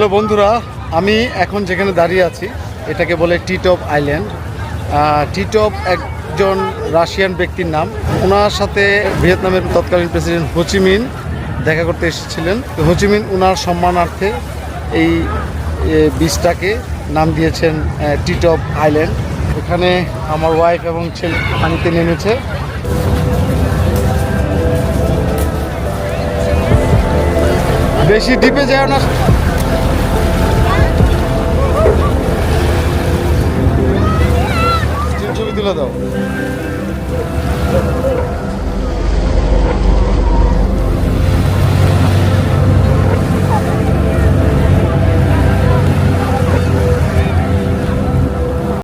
Hello বন্ধুরা, আমি এখন যেখানে দাঁড়িয়ে আছি এটাকে বলে টিটপ আইল্যান্ড। টিটপ একজন রাশিয়ান ব্যক্তির নাম। ওনার সাথে ভিয়েতনামের তৎকালীন প্রেসিডেন্ট হোচিমিন দেখা করতে এসেছিলেন। হোচিমিন ওনার সম্মানার্থে এই বিচটাকে নাম দিয়েছেন টিটপ আইল্যান্ড। এখানে আমার ওয়াইফ এবং ছেলে পানিতে নেমেছে। বেশি ডিপে যায় না। ছবি তুলে দাও।